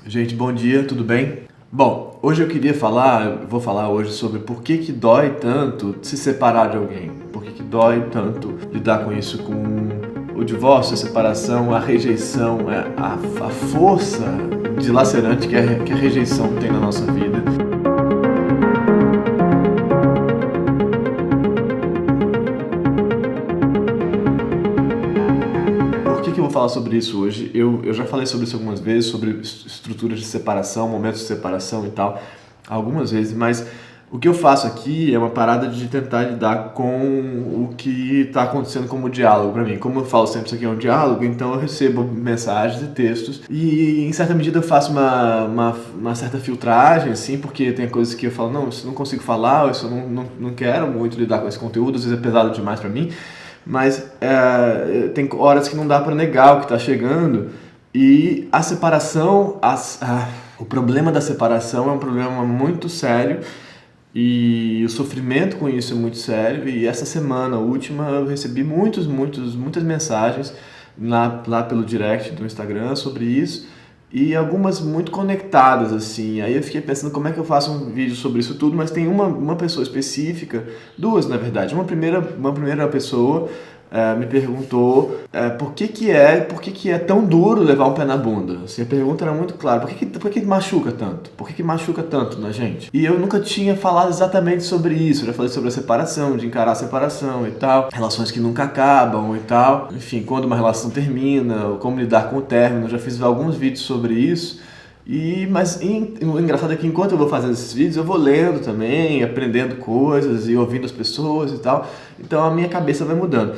Gente, bom dia, tudo bem? Bom, hoje vou falar hoje sobre por que dói tanto se separar de alguém. Por que dói tanto lidar com isso, com o divórcio, a separação, a rejeição, a força dilacerante que a rejeição tem na nossa vida. Por que eu vou falar sobre isso hoje? Eu já falei sobre isso algumas vezes, sobre estruturas de separação, momentos de separação e tal, algumas vezes, mas o que eu faço aqui é uma parada de tentar lidar com o que está acontecendo como diálogo para mim. Como eu falo sempre, isso aqui é um diálogo, então eu recebo mensagens e textos e em certa medida eu faço uma certa filtragem, assim, porque tem coisas que eu falo, não, isso eu não consigo falar, ou isso eu não quero muito lidar com esse conteúdo, às vezes é pesado demais para mim. Mas tem horas que não dá para negar o que está chegando e a separação, o problema da separação é um problema muito sério e o sofrimento com isso é muito sério. E essa semana última eu recebi muitas mensagens lá pelo direct do Instagram sobre isso e algumas muito conectadas, assim. Aí eu fiquei pensando como é que eu faço um vídeo sobre isso tudo, mas tem uma pessoa específica, duas na verdade. Uma primeira pessoa me perguntou por que é tão duro levar um pé na bunda. Assim, a pergunta era muito clara, por que machuca tanto? Por que machuca tanto na gente? E eu nunca tinha falado exatamente sobre isso. Eu já falei sobre a separação, de encarar a separação e tal, relações que nunca acabam e tal, enfim, quando uma relação termina, como lidar com o término. Eu já fiz alguns vídeos sobre isso. Mas o engraçado é que enquanto eu vou fazendo esses vídeos, eu vou lendo também, aprendendo coisas e ouvindo as pessoas e tal. Então a minha cabeça vai mudando.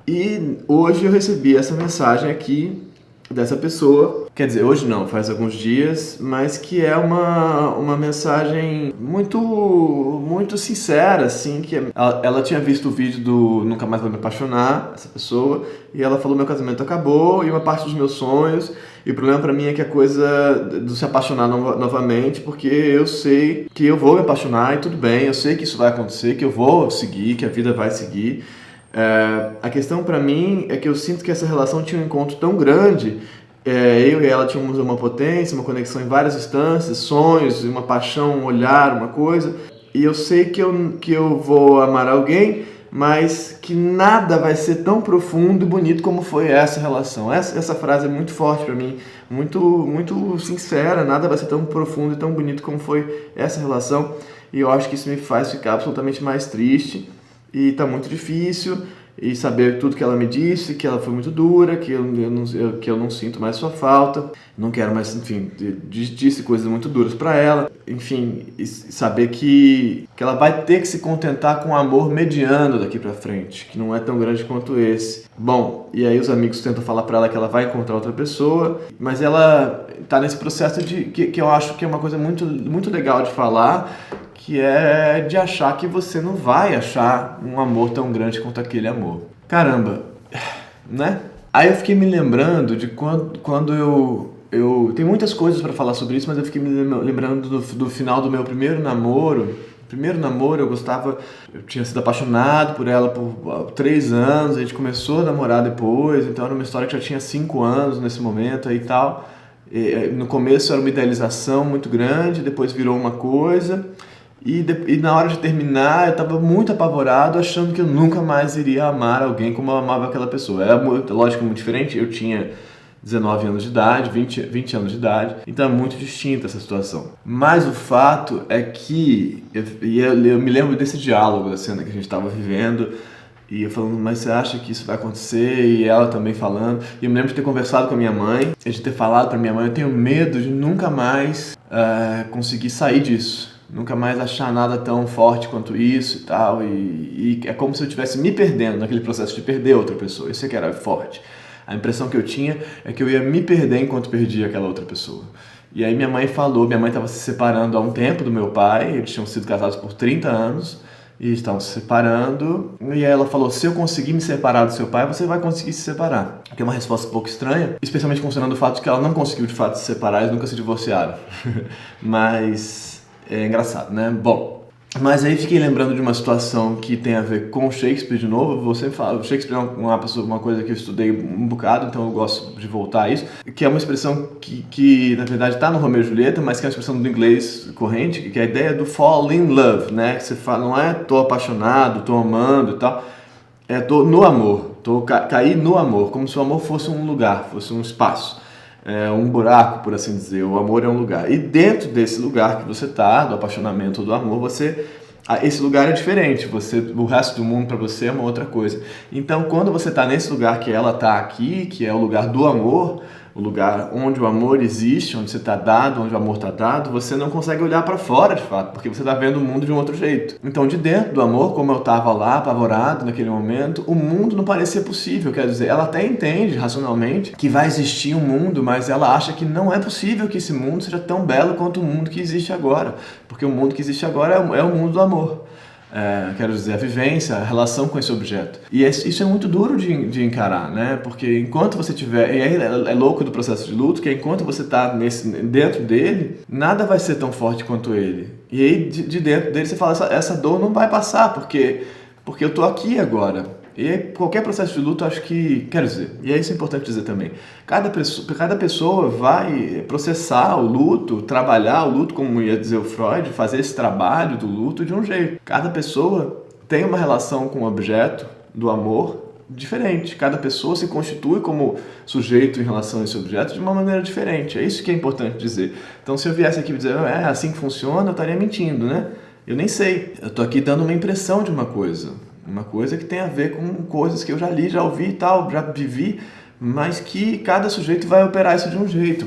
E hoje eu recebi essa mensagem aqui dessa pessoa, quer dizer, hoje não, faz alguns dias, mas que é uma mensagem muito sincera, assim, que ela tinha visto o vídeo do Nunca Mais Vou Me Apaixonar, essa pessoa, e ela falou: meu casamento acabou e uma parte dos meus sonhos, e o problema pra mim é que a coisa do se apaixonar novamente, porque eu sei que eu vou me apaixonar e tudo bem, eu sei que isso vai acontecer, que eu vou seguir, que a vida vai seguir. A questão pra mim é que eu sinto que essa relação tinha um encontro tão grande, eu e ela tínhamos uma potência, uma conexão em várias instâncias, sonhos, uma paixão, um olhar, uma coisa, e eu sei que eu vou amar alguém, mas que nada vai ser tão profundo e bonito como foi essa relação. Essa frase é muito forte pra mim, muito sincera. Nada vai ser tão profundo e tão bonito como foi essa relação, e eu acho que isso me faz ficar absolutamente mais triste. E tá muito difícil, e saber tudo que ela me disse, que ela foi muito dura, que eu não sinto mais sua falta, não quero mais, enfim, disse coisas muito duras pra ela, enfim, e saber que ela vai ter que se contentar com um amor mediano daqui pra frente, que não é tão grande quanto esse. Bom, e aí os amigos tentam falar pra ela que ela vai encontrar outra pessoa, mas ela tá nesse processo que eu acho que é uma coisa muito legal de falar, que é de achar que você não vai achar um amor tão grande quanto aquele amor. Caramba, né? Aí eu fiquei me lembrando de quando eu tem muitas coisas pra falar sobre isso, mas eu fiquei me lembrando do final do meu primeiro namoro. Primeiro namoro, eu tinha sido apaixonado por ela por 3 anos, a gente começou a namorar depois, então era uma história que já tinha 5 anos nesse momento aí e tal. No começo era uma idealização muito grande, depois virou uma coisa. E na hora de terminar, eu estava muito apavorado, achando que eu nunca mais iria amar alguém como eu amava aquela pessoa. Era, lógico, muito diferente. Eu tinha 19 anos de idade, 20 anos de idade, então é muito distinta essa situação. Mas o fato é que eu me lembro desse diálogo, da cena que a gente estava vivendo, e eu falando: mas você acha que isso vai acontecer? E ela também falando. E eu me lembro de ter conversado com a minha mãe, de ter falado para minha mãe: eu tenho medo de nunca mais conseguir sair disso. Nunca mais achar nada tão forte quanto isso e tal. E é como se eu estivesse me perdendo naquele processo de perder outra pessoa. Isso é que era forte. A impressão que eu tinha é que eu ia me perder enquanto perdia aquela outra pessoa. E aí minha mãe estava se separando há um tempo do meu pai, eles tinham sido casados por 30 anos e estavam se separando. E aí ela falou: se eu conseguir me separar do seu pai, você vai conseguir se separar. Que é uma resposta um pouco estranha, especialmente considerando o fato de que ela não conseguiu de fato se separar, eles nunca se divorciaram. Mas é engraçado, né? Bom, Mas aí fiquei lembrando de uma situação que tem a ver com Shakespeare de novo. Você fala, o Shakespeare é uma coisa que eu estudei um bocado, então eu gosto de voltar a isso, que é uma expressão que na verdade está no Romeu e Julieta, mas que é uma expressão do inglês corrente, que é a ideia do fall in love, né? Que você fala, não é tô apaixonado, tô amando e tal, é tô no amor, caí no amor, como se o amor fosse um lugar, fosse um espaço. Um buraco, por assim dizer. O amor é um lugar. E dentro desse lugar que você está, do apaixonamento ou do amor, esse lugar é diferente. O resto do mundo para você é uma outra coisa. Então, quando você está nesse lugar que ela está aqui, que é o lugar do amor, o lugar onde o amor existe, onde você está dado, onde o amor está dado, você não consegue olhar para fora de fato, porque você está vendo o mundo de um outro jeito. Então, de dentro do amor, como eu estava lá, apavorado naquele momento, o mundo não parecia possível. Quer dizer, ela até entende racionalmente que vai existir um mundo, mas ela acha que não é possível que esse mundo seja tão belo quanto o mundo que existe agora, porque o mundo que existe agora é o mundo do amor. Quero dizer, a vivência, a relação com esse objeto. E isso é muito duro de encarar, né? Porque enquanto você tiver... E aí é louco do processo de luto, que enquanto você está dentro dele, nada vai ser tão forte quanto ele. E aí de dentro dele você fala, essa dor não vai passar, porque eu tô aqui agora. E aí, qualquer processo de luto, acho que... Quero dizer, e é isso importante dizer também, cada pessoa vai processar o luto, trabalhar o luto, como ia dizer o Freud, fazer esse trabalho do luto de um jeito. Cada pessoa tem uma relação com o objeto do amor diferente. Cada pessoa se constitui como sujeito em relação a esse objeto de uma maneira diferente. É isso que é importante dizer. Então, se eu viesse aqui e dizer, é assim que funciona, eu estaria mentindo, né? Eu nem sei. Eu tô aqui dando uma impressão de uma coisa que tem a ver com coisas que eu já li, já ouvi e tal, já vivi, mas que cada sujeito vai operar isso de um jeito,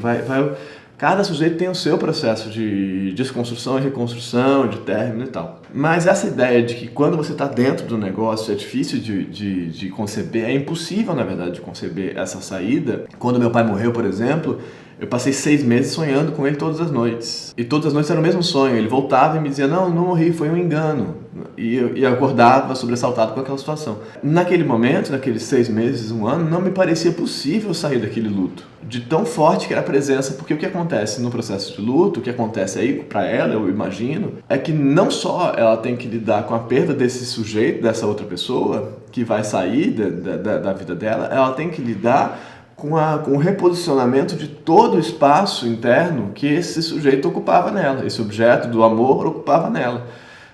cada sujeito tem o seu processo de desconstrução e reconstrução, de término e tal. Mas essa ideia de que quando você está dentro do negócio é difícil de conceber, é impossível, na verdade, de conceber essa saída. Quando meu pai morreu, por exemplo, eu passei 6 meses sonhando com ele todas as noites. E todas as noites era o mesmo sonho. Ele voltava e me dizia, não morri, foi um engano. E eu acordava sobressaltado com aquela situação. Naquele momento, naqueles 6 meses, 1 ano, não me parecia possível sair daquele luto. De tão forte que era a presença. Porque o que acontece no processo de luto, o que acontece aí para ela, eu imagino, é que não só ela tem que lidar com a perda desse sujeito, dessa outra pessoa, que vai sair da vida dela, ela tem que lidar com o reposicionamento de todo o espaço interno que esse sujeito ocupava nela, esse objeto do amor ocupava nela.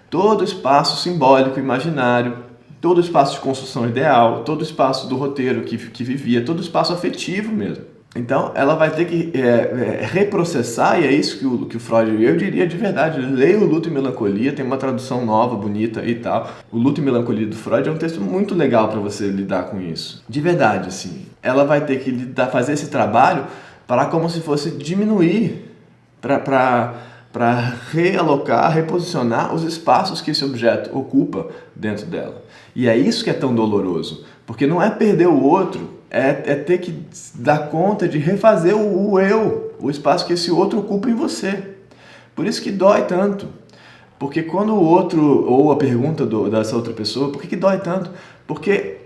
Todo o espaço simbólico, imaginário, todo o espaço de construção ideal, todo o espaço do roteiro que vivia, todo o espaço afetivo mesmo. Então, ela vai ter que reprocessar, e é isso que o Freud, eu diria de verdade, leia o Luto e Melancolia, tem uma tradução nova, bonita e tal. O Luto e Melancolia do Freud é um texto muito legal para você lidar com isso. De verdade, assim. Ela vai ter que fazer esse trabalho para como se fosse diminuir, para realocar, reposicionar os espaços que esse objeto ocupa dentro dela. E é isso que é tão doloroso, porque não é perder o outro, é ter que dar conta de refazer o eu, o espaço que esse outro ocupa em você. Por isso que dói tanto. Porque quando o outro, ou a pergunta dessa outra pessoa, por que dói tanto? Porque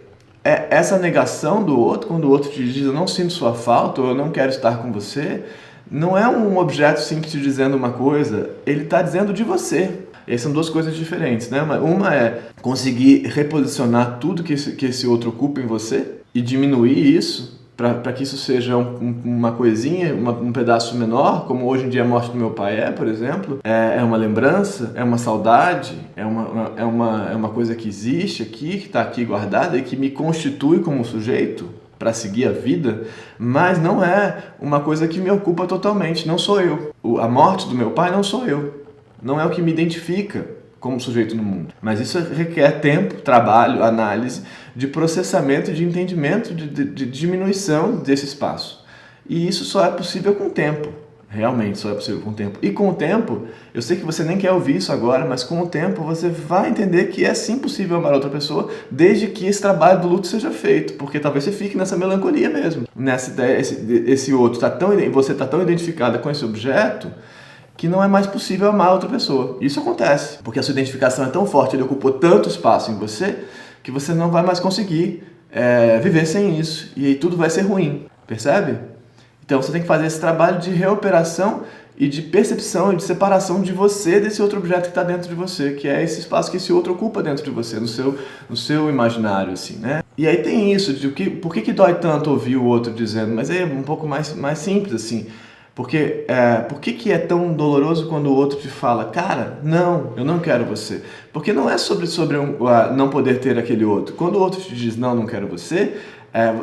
essa negação do outro, quando o outro te diz eu não sinto sua falta, ou eu não quero estar com você, não é um objeto simples dizendo uma coisa, ele está dizendo de você. E aí são duas coisas diferentes, né? Uma é conseguir reposicionar tudo que esse outro ocupa em você e diminuir isso para que isso seja uma coisinha, um pedaço menor, como hoje em dia a morte do meu pai por exemplo. É uma lembrança, é uma saudade, é uma coisa que existe aqui, que está aqui guardada e que me constitui como sujeito para seguir a vida, mas não é uma coisa que me ocupa totalmente, não sou eu. A morte do meu pai não sou eu, não é o que me identifica como sujeito no mundo. Mas isso requer tempo, trabalho, análise, de processamento, de entendimento, de diminuição desse espaço. E isso só é possível com o tempo. Realmente só é possível com o tempo. E com o tempo, eu sei que você nem quer ouvir isso agora, mas com o tempo você vai entender que é sim possível amar outra pessoa, desde que esse trabalho do luto seja feito. Porque talvez você fique nessa melancolia mesmo. Nessa ideia, esse outro você está tão identificada com esse objeto que não é mais possível amar outra pessoa. Isso acontece, porque a sua identificação é tão forte, ele ocupou tanto espaço em você, que você não vai mais conseguir viver sem isso. E aí tudo vai ser ruim, percebe? Então você tem que fazer esse trabalho de reoperação e de percepção e de separação de você desse outro objeto que está dentro de você, que é esse espaço que esse outro ocupa dentro de você, no seu imaginário, assim, né? E aí tem isso, por que dói tanto ouvir o outro dizendo, mas é um pouco mais simples, assim, porque por que é tão doloroso quando o outro te fala, cara, não, eu não quero você? Porque não é sobre não poder ter aquele outro. Quando o outro te diz, não, não quero você,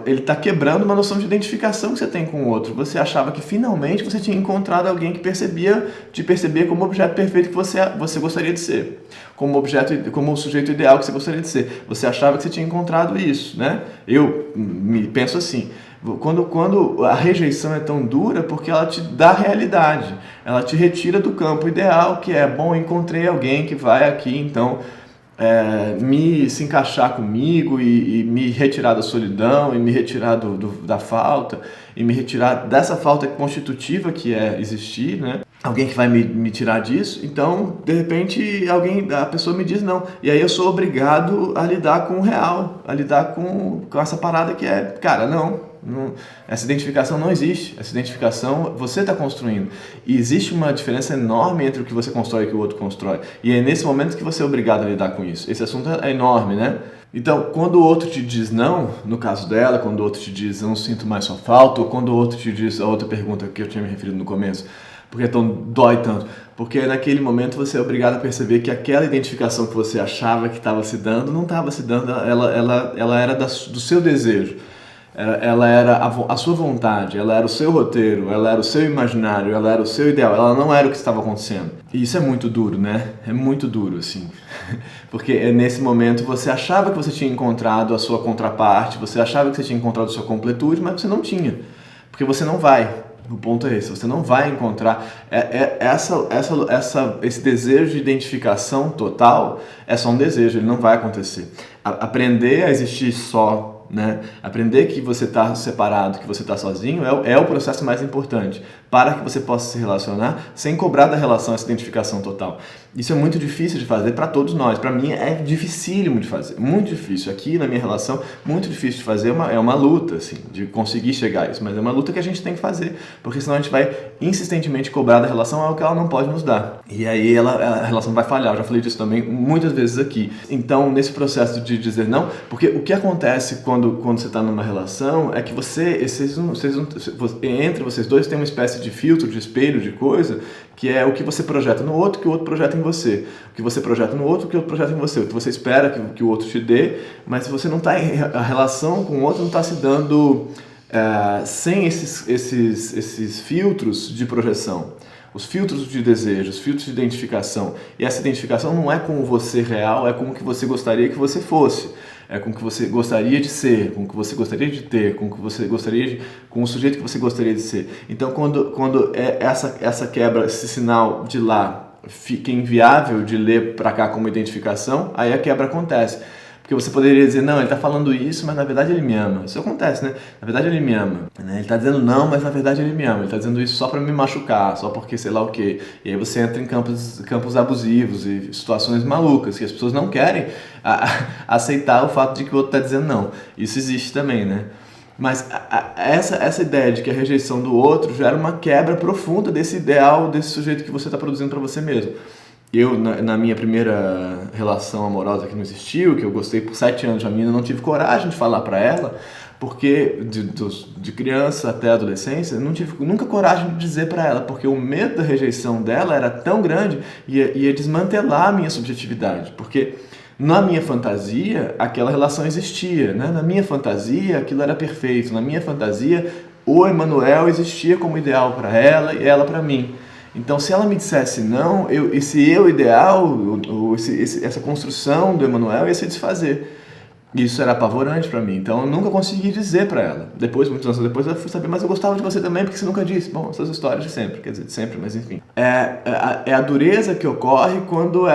ele está quebrando uma noção de identificação que você tem com o outro. Você achava que finalmente você tinha encontrado alguém que te percebia como objeto perfeito que você gostaria de ser, como o sujeito ideal que você gostaria de ser. Você achava que você tinha encontrado isso, né? Eu penso assim, quando a rejeição é tão dura, porque ela te dá a realidade, ela te retira do campo ideal, que é, bom, encontrei alguém que vai aqui, então se encaixar comigo e me retirar da solidão, e me retirar da falta, e me retirar dessa falta constitutiva que é existir, né? Alguém que vai me tirar disso. Então, de repente, a pessoa me diz não. E aí eu sou obrigado a lidar com o real, a lidar com essa parada que é, cara, não, essa identificação não existe. Essa identificação você está construindo. E existe uma diferença enorme entre o que você constrói e o que o outro constrói. E é nesse momento que você é obrigado a lidar com isso. Esse assunto é enorme, né? Então, quando o outro te diz não, no caso dela, quando o outro te diz eu não sinto mais sua falta, ou quando o outro te diz a outra pergunta que eu tinha me referido no começo, porque dói tanto? Porque naquele momento você é obrigado a perceber que aquela identificação que você achava que estava se dando, não estava se dando, ela era do seu desejo. Ela era a sua vontade, ela era o seu roteiro, ela era o seu imaginário, ela era o seu ideal, ela não era o que estava acontecendo. E isso é muito duro, né? É muito duro, assim. Porque nesse momento você achava que você tinha encontrado a sua contraparte, você achava que você tinha encontrado a sua completude, mas você não tinha. Porque você não vai. O ponto é esse, você não vai encontrar esse desejo de identificação total, é só um desejo, ele não vai acontecer. Aprender a existir só, né? Aprender que você está separado, que você está sozinho, é o processo mais importante para que você possa se relacionar sem cobrar da relação essa identificação total. Isso é muito difícil de fazer para todos nós. Para mim é dificílimo de fazer, muito difícil. Aqui na minha relação, muito difícil de fazer, é uma luta, assim, de conseguir chegar a isso. Mas é uma luta que a gente tem que fazer, porque senão a gente vai insistentemente cobrar da relação algo que ela não pode nos dar. E aí a relação vai falhar. Eu já falei disso também muitas vezes aqui. Então, nesse processo de dizer não, porque o que acontece quando você está numa relação é que entre vocês dois tem uma espécie de filtro, de espelho, de coisa, que é o que você projeta no outro, que o outro projeta em você. O que você projeta no outro, que o outro projeta em você. O que você espera que o outro te dê, mas se você não está a relação com o outro não está se dando sem esses filtros de projeção. Os filtros de desejo, os filtros de identificação. E essa identificação não é com o você real, é com o que você gostaria que você fosse. É com o que você gostaria de ser, com o que você gostaria de ter, com o sujeito que você gostaria de ser. Então, quando essa quebra, esse sinal de lá fica inviável de ler para cá como identificação, aí a quebra acontece. Porque você poderia dizer, não, ele está falando isso, mas na verdade ele me ama. Isso acontece, né? Na verdade ele me ama. Né? Ele está dizendo não, mas na verdade ele me ama. Ele está dizendo isso só para me machucar, só porque sei lá o quê. E aí você entra em campos abusivos e situações malucas, que as pessoas não querem aceitar o fato de que o outro está dizendo não. Isso existe também, né? Mas essa ideia de que a rejeição do outro gera uma quebra profunda desse ideal, desse sujeito que você está produzindo para você mesmo. Eu, na minha primeira relação amorosa que não existiu, que eu gostei por 7 anos de uma menina, não tive coragem de falar para ela, porque de criança até a adolescência, não tive nunca coragem de dizer para ela, porque o medo da rejeição dela era tão grande, ia desmantelar a minha subjetividade, porque na minha fantasia aquela relação existia, né? Na minha fantasia aquilo era perfeito, na minha fantasia o Emanuel existia como ideal para ela e ela para mim. Então, se ela me dissesse não, esse eu ideal, essa construção do Emanuel ia se desfazer. Isso era apavorante para mim. Então, eu nunca consegui dizer para ela. Muitos anos depois, eu fui saber, mas eu gostava de você também, porque você nunca disse. Bom, essas histórias de sempre, quer dizer, de sempre, mas enfim. É a dureza que ocorre quando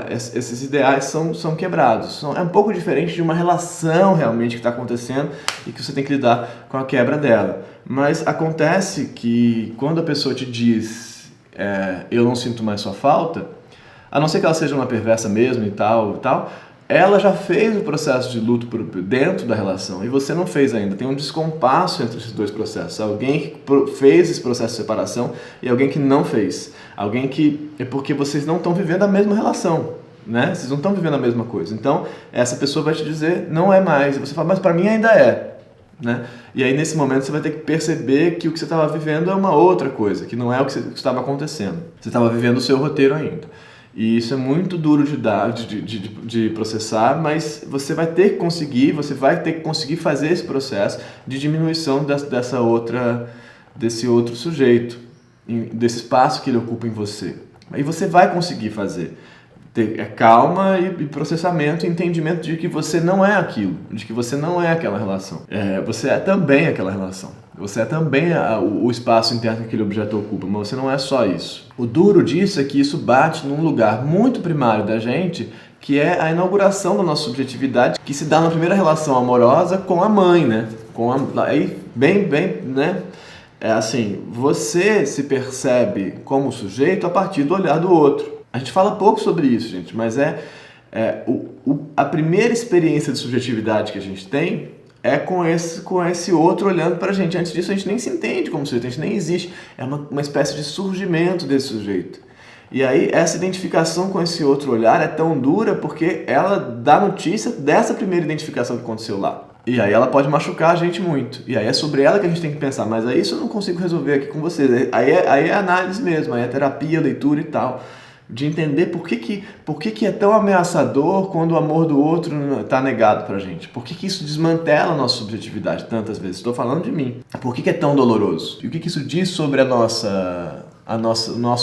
esses ideais são quebrados. É um pouco diferente de uma relação realmente que está acontecendo e que você tem que lidar com a quebra dela. Mas acontece que quando a pessoa te diz eu não sinto mais sua falta, a não ser que ela seja uma perversa mesmo e tal, ela já fez o processo de luto dentro da relação e você não fez ainda. Tem um descompasso entre esses dois processos. Alguém que fez esse processo de separação e alguém que não fez. Alguém que... É porque vocês não estão vivendo a mesma relação, né? Vocês não estão vivendo a mesma coisa. Então, essa pessoa vai te dizer, não é mais. E você fala, mas para mim ainda é. Né? E aí, nesse momento, você vai ter que perceber que o que você estava vivendo é uma outra coisa, que não é o que estava acontecendo. Você estava vivendo o seu roteiro ainda. E isso é muito duro de processar, mas você vai ter que conseguir fazer esse processo de diminuição desse outro sujeito, desse espaço que ele ocupa em você. E você vai conseguir fazer. Ter calma e processamento e entendimento de que você não é aquilo, de que você não é aquela relação. Você é também aquela relação. Você é também o espaço interno que aquele objeto ocupa, mas você não é só isso. O duro disso é que isso bate num lugar muito primário da gente, que é a inauguração da nossa subjetividade, que se dá na primeira relação amorosa com a mãe, né? Aí, né? É assim, você se percebe como sujeito a partir do olhar do outro. A gente fala pouco sobre isso, gente, mas a primeira experiência de subjetividade que a gente tem é com esse outro olhando pra gente. Antes disso, a gente nem se entende como sujeito, a gente nem existe. É uma espécie de surgimento desse sujeito. E aí, essa identificação com esse outro olhar é tão dura porque ela dá notícia dessa primeira identificação que aconteceu lá. E aí ela pode machucar a gente muito. E aí é sobre ela que a gente tem que pensar. Mas aí isso eu não consigo resolver aqui com vocês. Aí é análise mesmo, aí é terapia, leitura e tal. De entender por que é tão ameaçador quando o amor do outro está negado pra gente. Por que isso desmantela a nossa subjetividade tantas vezes? Estou falando de mim. Por que é tão doloroso? E o que isso diz sobre o nosso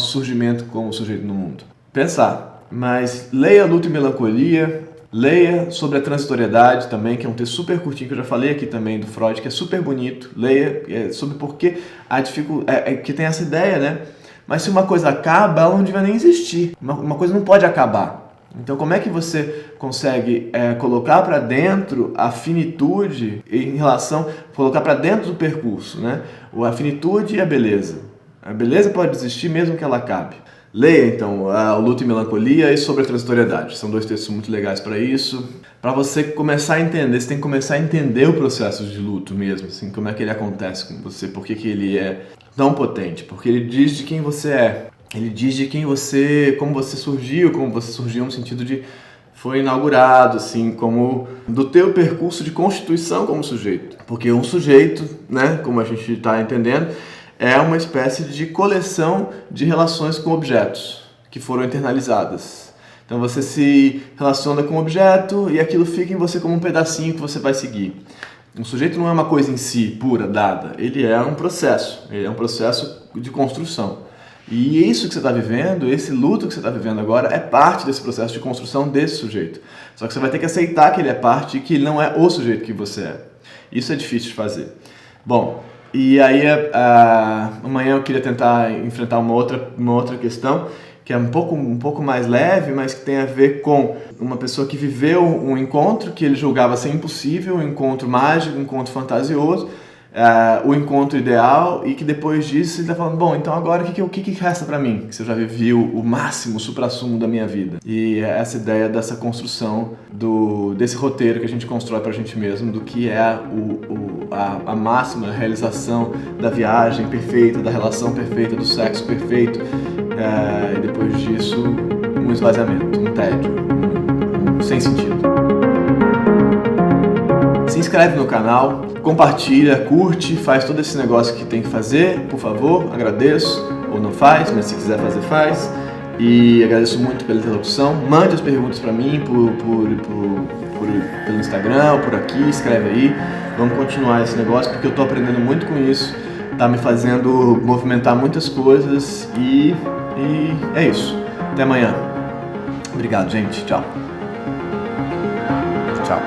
surgimento como sujeito no mundo? Pensar. Mas leia Luto e Melancolia, leia sobre a transitoriedade também, que é um texto super curtinho, que eu já falei aqui também do Freud, que é super bonito. Leia sobre por que a dificuldade... que tem essa ideia, né? Mas se uma coisa acaba, ela não devia nem existir. Uma coisa não pode acabar. Então, como é que você consegue colocar para dentro a finitude em relação... Colocar para dentro do percurso, né? A finitude e a beleza. A beleza pode existir mesmo que ela acabe. Leia, então, o Luto e Melancolia e sobre a transitoriedade. São dois textos muito legais para isso. Para você começar a entender, você tem que começar a entender o processo de luto mesmo, assim, como é que ele acontece com você, por que ele é tão potente, porque ele diz de quem você é. Ele diz de como você surgiu no sentido de foi inaugurado, assim, como do teu percurso de constituição como sujeito. Porque um sujeito, né, como a gente está entendendo, é uma espécie de coleção de relações com objetos que foram internalizadas. Então você se relaciona com um objeto e aquilo fica em você como um pedacinho que você vai seguir. Um sujeito não é uma coisa em si, pura, dada. Ele é um processo de construção. E isso que você está vivendo, esse luto que você está vivendo agora, é parte desse processo de construção desse sujeito. Só que você vai ter que aceitar que ele é parte e que ele não é o sujeito que você é. Isso é difícil de fazer. Bom, e aí amanhã eu queria tentar enfrentar uma outra questão, que é um pouco mais leve, mas que tem a ver com uma pessoa que viveu um encontro que ele julgava ser impossível, um encontro mágico, um encontro fantasioso, o encontro ideal, e que depois disso ele está falando, bom, então agora o que resta para mim? Se eu já vivi o máximo, o suprassumo da minha vida. E é essa ideia dessa construção, desse roteiro que a gente constrói para a gente mesmo, do que é a máxima realização da viagem perfeita, da relação perfeita, do sexo perfeito, e depois disso um esvaziamento, um tédio, sem sentido. Se inscreve no canal, compartilha, curte, faz todo esse negócio que tem que fazer, por favor, agradeço, ou não faz, mas se quiser fazer, faz. E agradeço muito pela interlocução. Mande as perguntas para mim pelo Instagram, ou por aqui, escreve aí. Vamos continuar esse negócio, porque eu estou aprendendo muito com isso, tá me fazendo movimentar muitas coisas e é isso. Até amanhã. Obrigado, gente. Tchau. Tchau.